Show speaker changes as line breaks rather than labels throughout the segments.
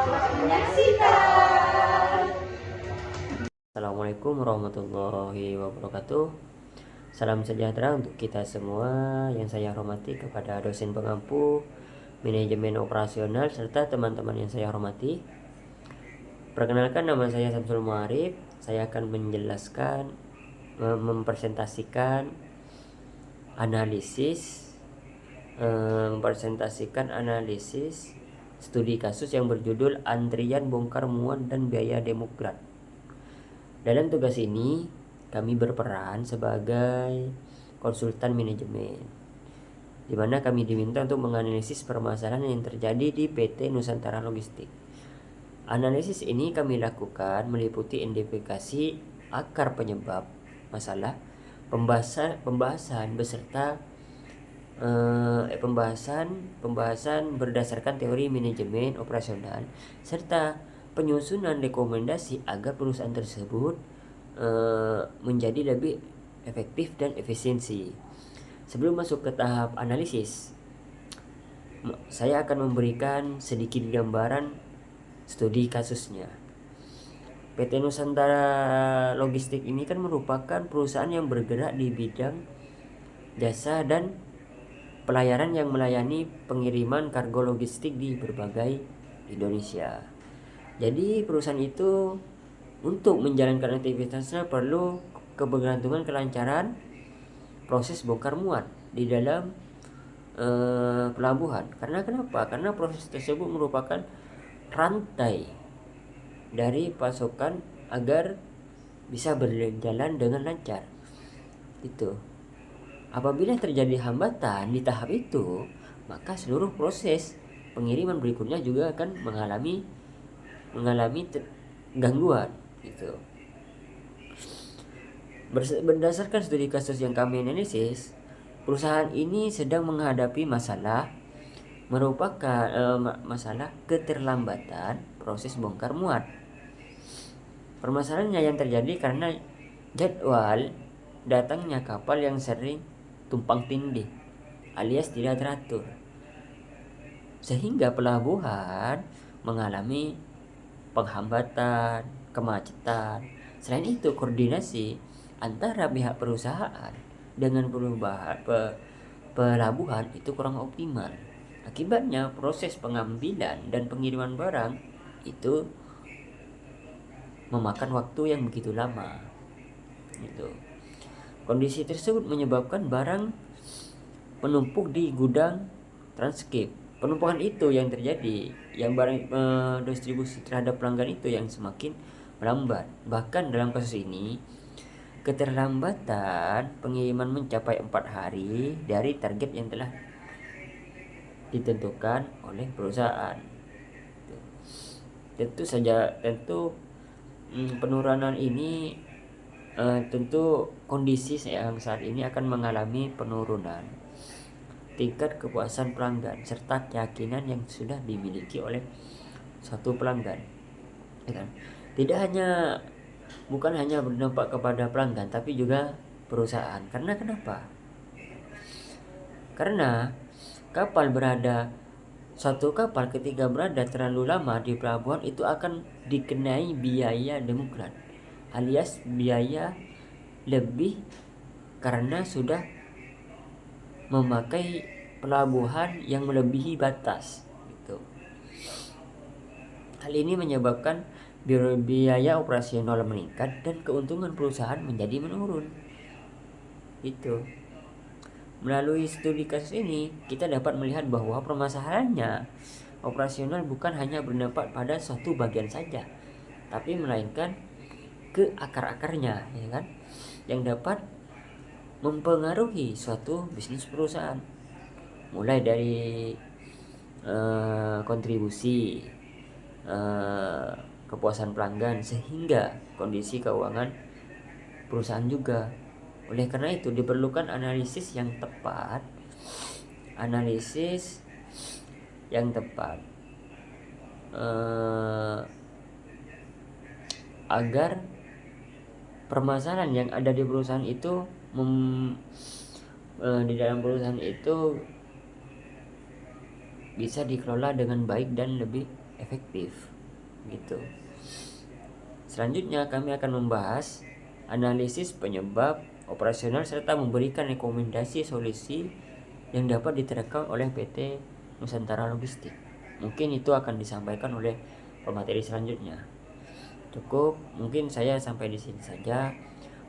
Selamat menyaksikan.
Assalamualaikum warahmatullahi wabarakatuh. Salam sejahtera untuk kita semua. Yang saya hormati kepada dosen pengampu, manajemen operasional, serta teman-teman yang saya hormati. Perkenalkan, nama saya Samsul Muarif. Saya akan menjelaskan, mempresentasikan analisis studi kasus yang berjudul Antrian Bongkar Muat dan Biaya Demokrat. Dalam tugas ini, kami berperan sebagai konsultan manajemen, di mana kami diminta untuk menganalisis permasalahan yang terjadi di PT Nusantara Logistik. Analisis ini kami lakukan meliputi identifikasi akar penyebab masalah, pembahasan beserta pembahasan berdasarkan teori manajemen operasional, serta penyusunan rekomendasi agar perusahaan tersebut menjadi lebih efektif dan efisiensi. Sebelum masuk ke tahap analisis, saya akan memberikan sedikit gambaran studi kasusnya. PT Nusantara Logistik ini kan merupakan perusahaan yang bergerak di bidang jasa dan pelayaran yang melayani pengiriman kargo logistik di berbagai Indonesia. Jadi perusahaan itu untuk menjalankan aktivitasnya perlu kebergantungan kelancaran proses bongkar muat di dalam pelabuhan. Karena kenapa? Karena proses tersebut merupakan rantai dari pasokan agar bisa berjalan dengan lancar. Itu. Apabila terjadi hambatan di tahap itu, maka seluruh proses pengiriman berikutnya juga akan mengalami gangguan gitu. Berdasarkan studi kasus yang kami analisis, perusahaan ini sedang menghadapi masalah masalah keterlambatan proses bongkar muat. Permasalahannya yang terjadi karena jadwal datangnya kapal yang sering tumpang tindih alias tidak teratur, sehingga pelabuhan mengalami penghambatan, kemacetan. Selain itu, koordinasi antara pihak perusahaan dengan pelabuhan itu kurang optimal. Akibatnya, proses pengambilan dan pengiriman barang itu memakan waktu yang begitu lama. Gitu. Kondisi tersebut menyebabkan barang menumpuk di gudang Transkip. Penumpukan itu yang terjadi, yang barang distribusi terhadap pelanggan itu yang semakin melambat. Bahkan dalam kasus ini, keterlambatan pengiriman mencapai 4 hari dari target yang telah ditentukan oleh perusahaan. Tentu penurunan ini tentu kondisi yang saat ini akan mengalami penurunan tingkat kepuasan pelanggan serta keyakinan yang sudah dimiliki oleh satu pelanggan. Bukan hanya berdampak kepada pelanggan, tapi juga perusahaan. Karena kenapa? Karena suatu kapal ketika berada terlalu lama di pelabuhan itu akan dikenai biaya demokrat, alias biaya lebih karena sudah memakai pelabuhan yang melebihi batas gitu. Hal ini menyebabkan biaya operasional meningkat dan keuntungan perusahaan menjadi menurun. Itu. Melalui studi kasus ini, kita dapat melihat bahwa permasalahannya operasional bukan hanya berdampak pada suatu bagian saja, tapi melainkan ke akar-akarnya, ya kan? Yang dapat mempengaruhi suatu bisnis perusahaan. Mulai dari kontribusi, kepuasan pelanggan, sehingga kondisi keuangan perusahaan juga. Oleh karena itu diperlukan analisis yang tepat agar permasalahan yang ada di perusahaan itu di dalam perusahaan itu bisa dikelola dengan baik dan lebih efektif gitu. Selanjutnya kami akan membahas analisis penyebab operasional serta memberikan rekomendasi solusi yang dapat diterapkan oleh PT Nusantara Logistik. Mungkin itu akan disampaikan oleh pemateri selanjutnya. Cukup, mungkin saya sampai di sini saja.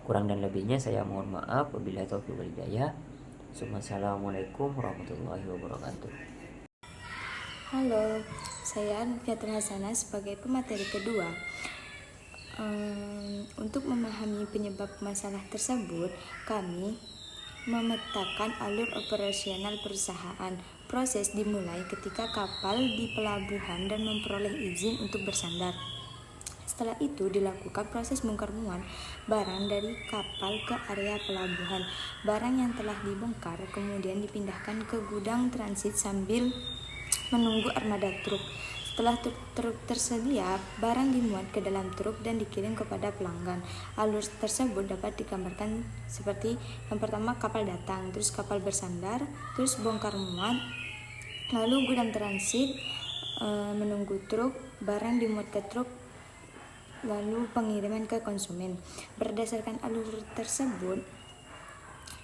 Kurang dan lebihnya saya mohon maaf. Wabillahi taufiq wal hidayah. Assalamualaikum warahmatullahi wabarakatuh.
Halo, saya Fiatul Hasanah sebagai pemateri kedua. Untuk memahami penyebab masalah tersebut, kami memetakan alur operasional perusahaan. Proses dimulai ketika kapal di pelabuhan dan memperoleh izin untuk bersandar. Setelah itu dilakukan proses bongkar muat barang dari kapal ke area pelabuhan. Barang yang telah dibongkar kemudian dipindahkan ke gudang transit sambil menunggu armada truk. Setelah truk tersedia, barang dimuat ke dalam truk dan dikirim kepada pelanggan. Alur tersebut dapat digambarkan seperti yang pertama kapal datang, terus kapal bersandar, terus bongkar muat, lalu gudang transit, menunggu truk, barang dimuat ke truk, lalu pengiriman ke konsumen. Berdasarkan alur tersebut,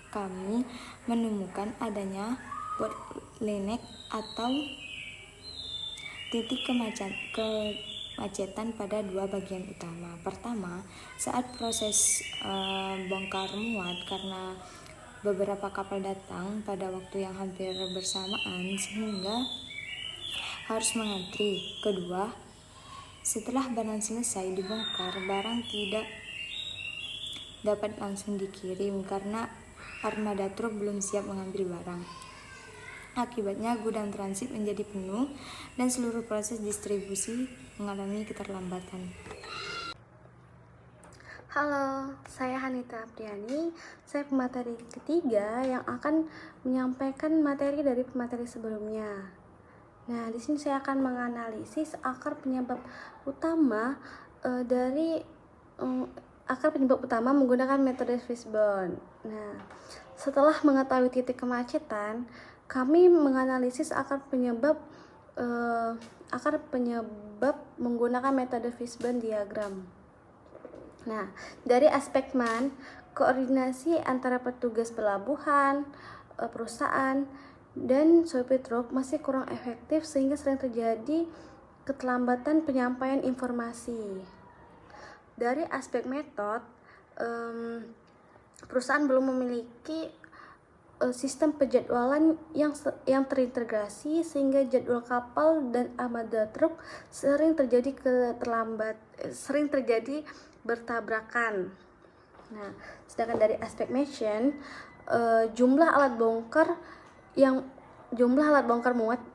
kami menemukan adanya bottleneck atau titik kemacetan pada dua bagian utama. Pertama, saat proses bongkar muat karena beberapa kapal datang pada waktu yang hampir bersamaan sehingga harus mengantri. Kedua, setelah barang selesai dibongkar, barang tidak dapat langsung dikirim karena armada truk belum siap mengambil barang. Akibatnya gudang transit menjadi penuh dan seluruh proses distribusi mengalami keterlambatan.
Halo, saya Hanita Apriani. Saya pemateri ketiga yang akan menyampaikan materi dari pemateri sebelumnya. Nah, di sini saya akan menganalisis akar penyebab utama menggunakan metode Fishbone. Nah, setelah mengetahui titik kemacetan, kami menganalisis akar penyebab menggunakan metode Fishbone diagram. Nah, dari aspek koordinasi antara petugas pelabuhan, perusahaan, dan sopir truk masih kurang efektif sehingga sering terjadi keterlambatan penyampaian informasi. Dari aspek metode, perusahaan belum memiliki sistem penjadwalan yang terintegrasi sehingga jadwal kapal dan armada truk sering terjadi bertabrakan. Nah, sedangkan dari aspek mission, jumlah alat bongkar muat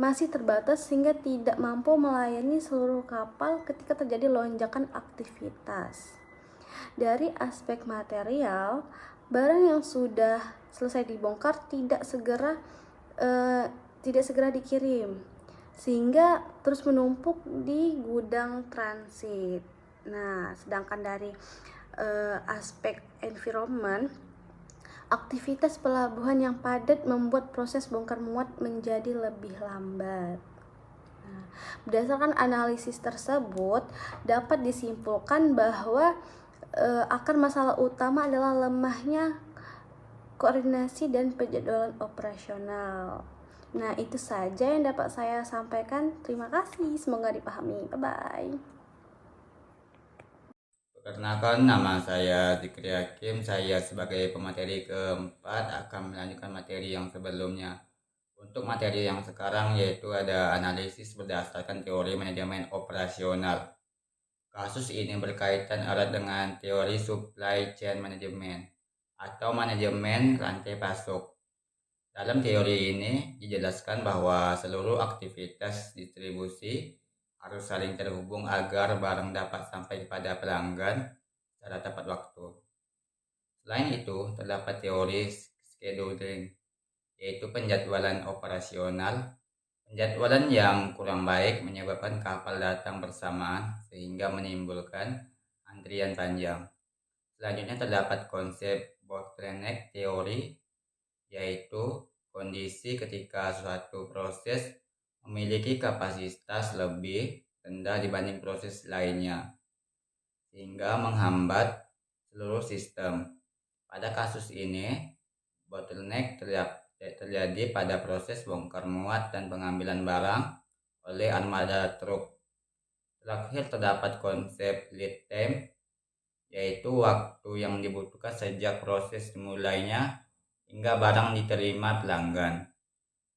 masih terbatas sehingga tidak mampu melayani seluruh kapal ketika terjadi lonjakan aktivitas. Dari aspek material, barang yang sudah selesai dibongkar tidak segera dikirim sehingga terus menumpuk di gudang transit. Nah, sedangkan dari aspek environment, aktivitas pelabuhan yang padat membuat proses bongkar muat menjadi lebih lambat. Nah, berdasarkan analisis tersebut dapat disimpulkan bahwa akar masalah utama adalah lemahnya koordinasi dan penjadwalan operasional. Nah, itu saja yang dapat saya sampaikan. Terima kasih, semoga dipahami. Bye-bye.
Perkenalkan, nama saya Zikri Hakim. Saya sebagai pemateri keempat akan melanjutkan materi yang sebelumnya. Untuk materi yang sekarang yaitu ada analisis berdasarkan teori manajemen operasional. Kasus ini berkaitan erat dengan teori supply chain management atau manajemen rantai pasok. Dalam teori ini dijelaskan bahwa seluruh aktivitas distribusi harus saling terhubung agar barang dapat sampai kepada pelanggan secara tepat waktu. Selain itu, terdapat teori scheduling, yaitu penjadwalan operasional. Penjadwalan yang kurang baik menyebabkan kapal datang bersamaan sehingga menimbulkan antrian panjang. Selanjutnya terdapat konsep bottleneck teori, yaitu kondisi ketika suatu proses memiliki kapasitas lebih rendah dibanding proses lainnya, sehingga menghambat seluruh sistem. Pada kasus ini, bottleneck terjadi pada proses bongkar muat dan pengambilan barang oleh armada truk. Terakhir terdapat konsep lead time, yaitu waktu yang dibutuhkan sejak proses dimulainya hingga barang diterima pelanggan.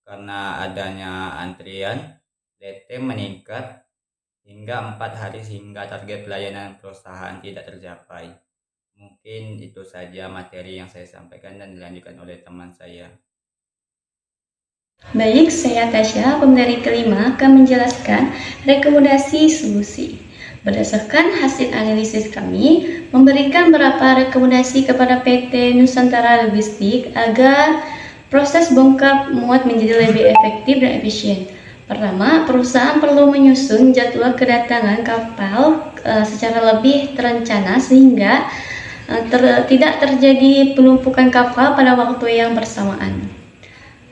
Karena adanya antrian, lead time meningkat hingga 4 hari sehingga target pelayanan perusahaan tidak tercapai. Mungkin itu saja materi yang saya sampaikan dan dilanjutkan oleh teman saya.
Baik, saya Tasya, pemateri kelima akan menjelaskan rekomendasi solusi. Berdasarkan hasil analisis kami, memberikan beberapa rekomendasi kepada PT Nusantara Logistik agar proses bongkar muat menjadi lebih efektif dan efisien. Pertama, perusahaan perlu menyusun jadwal kedatangan kapal secara lebih terencana sehingga tidak terjadi penumpukan kapal pada waktu yang bersamaan.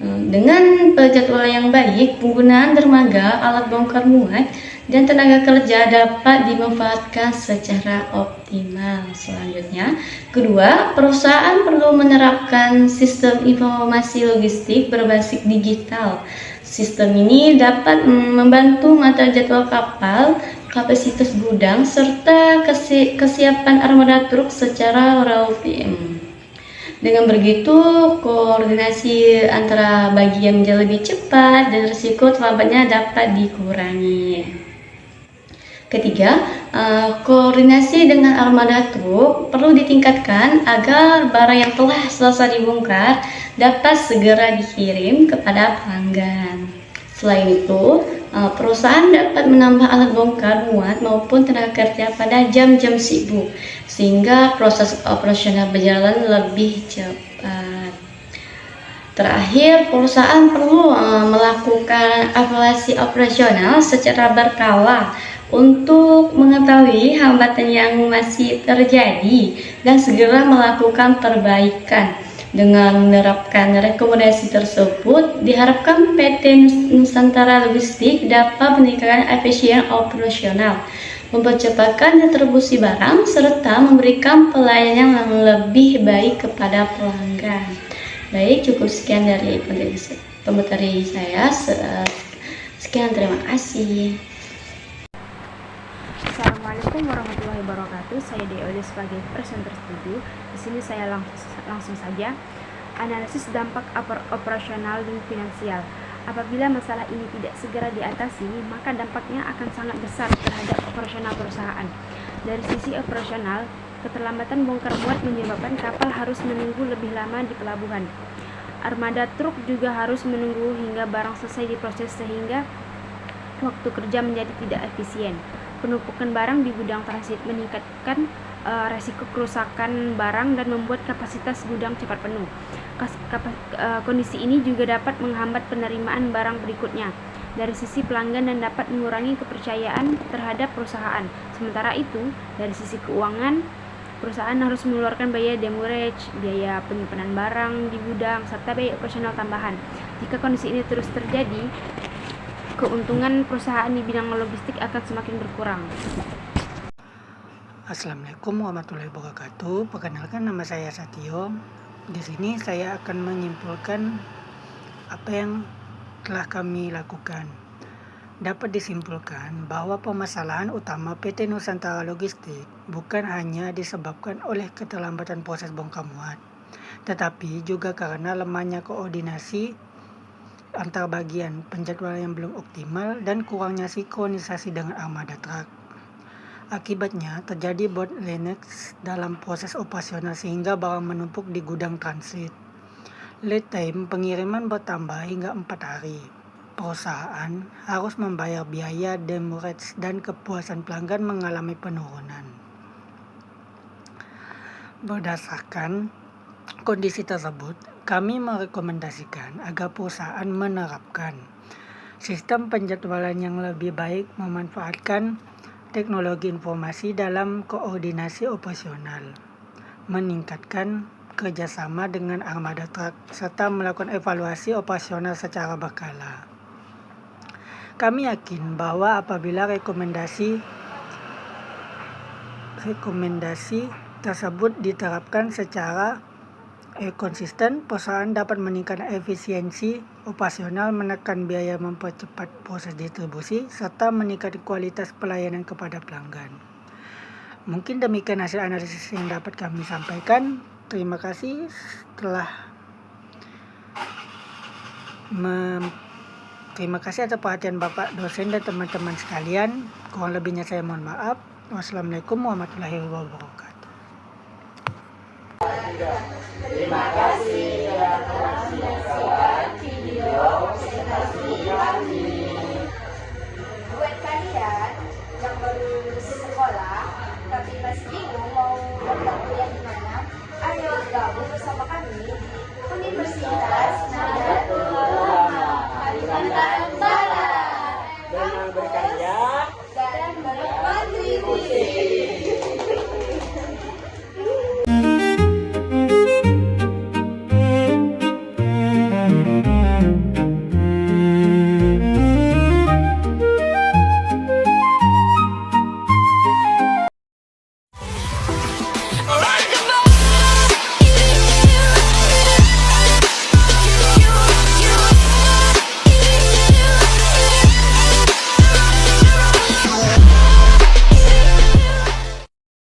Dengan penjadwalan yang baik, penggunaan dermaga, alat bongkar muat, dan tenaga kerja dapat dimanfaatkan secara optimal. Selanjutnya, kedua, perusahaan perlu menerapkan sistem informasi logistik berbasis digital. Sistem ini dapat membantu mengatur jadwal kapal, kapasitas gudang, serta kesiapan armada truk secara real time. Dengan begitu, koordinasi antara bagian menjadi lebih cepat dan risiko terlambatnya dapat dikurangi. Ketiga, koordinasi dengan armada truk perlu ditingkatkan agar barang yang telah selesai dibongkar dapat segera dikirim kepada pelanggan. Selain itu, perusahaan dapat menambah alat bongkar muat maupun tenaga kerja pada jam-jam sibuk, sehingga proses operasional berjalan lebih cepat. Terakhir, perusahaan perlu melakukan evaluasi operasional secara berkala untuk mengetahui hambatan yang masih terjadi dan segera melakukan perbaikan. Dengan menerapkan rekomendasi tersebut, diharapkan PT Nusantara Logistik dapat meningkatkan efisien operasional, mempercepatkan distribusi barang, serta memberikan pelayanan yang lebih baik kepada pelanggan. Baik, cukup sekian dari pemateri saya. Sekian, terima kasih.
Assalamualaikum warahmatullahi wabarakatuh. Saya Deoli sebagai presenter studi. Di sini saya langsung saja analisis dampak operasional dan finansial. Apabila masalah ini tidak segera diatasi, maka dampaknya akan sangat besar terhadap operasional perusahaan. Dari sisi operasional, keterlambatan bongkar muat menyebabkan kapal harus menunggu lebih lama di pelabuhan. Armada truk juga harus menunggu hingga barang selesai diproses sehingga waktu kerja menjadi tidak efisien. Penumpukan barang di gudang transit meningkatkan resiko kerusakan barang dan membuat kapasitas gudang cepat penuh. Kondisi ini juga dapat menghambat penerimaan barang berikutnya dari sisi pelanggan dan dapat mengurangi kepercayaan terhadap perusahaan. Sementara itu, dari sisi keuangan, perusahaan harus mengeluarkan biaya demurrage, biaya penyimpanan barang di gudang, serta biaya operasional tambahan. Jika kondisi ini terus terjadi, keuntungan perusahaan di bidang logistik akan semakin berkurang.
Assalamualaikum warahmatullahi wabarakatuh. Perkenalkan, nama saya Satio. Di sini saya akan menyimpulkan apa yang telah kami lakukan. Dapat disimpulkan bahwa permasalahan utama PT Nusantara Logistik bukan hanya disebabkan oleh keterlambatan proses bongkar muat, tetapi juga karena lemahnya koordinasi antar bagian, penjadwalan yang belum optimal, dan kurangnya sinkronisasi dengan armada truk. Akibatnya terjadi bottleneck dalam proses operasional sehingga barang menumpuk di gudang transit. Lead time pengiriman bertambah hingga 4 hari. Perusahaan harus membayar biaya demurrage dan kepuasan pelanggan mengalami penurunan. Berdasarkan kondisi tersebut, kami merekomendasikan agar perusahaan menerapkan sistem penjadwalan yang lebih baik, memanfaatkan teknologi informasi dalam koordinasi operasional, meningkatkan kerjasama dengan armada truk, serta melakukan evaluasi operasional secara berkala. Kami yakin bahwa apabila rekomendasi tersebut diterapkan secara konsisten, perusahaan dapat meningkatkan efisiensi operasional, menekan biaya, mempercepat proses distribusi, serta meningkatkan kualitas pelayanan kepada pelanggan. Mungkin demikian hasil analisis yang dapat kami sampaikan. Terima kasih terima kasih atas perhatian Bapak dosen dan teman-teman sekalian. Kurang lebihnya saya mohon maaf. Wassalamualaikum warahmatullahi wabarakatuh.
Terima kasih telah menyaksikan video presentasi kami. Buat kalian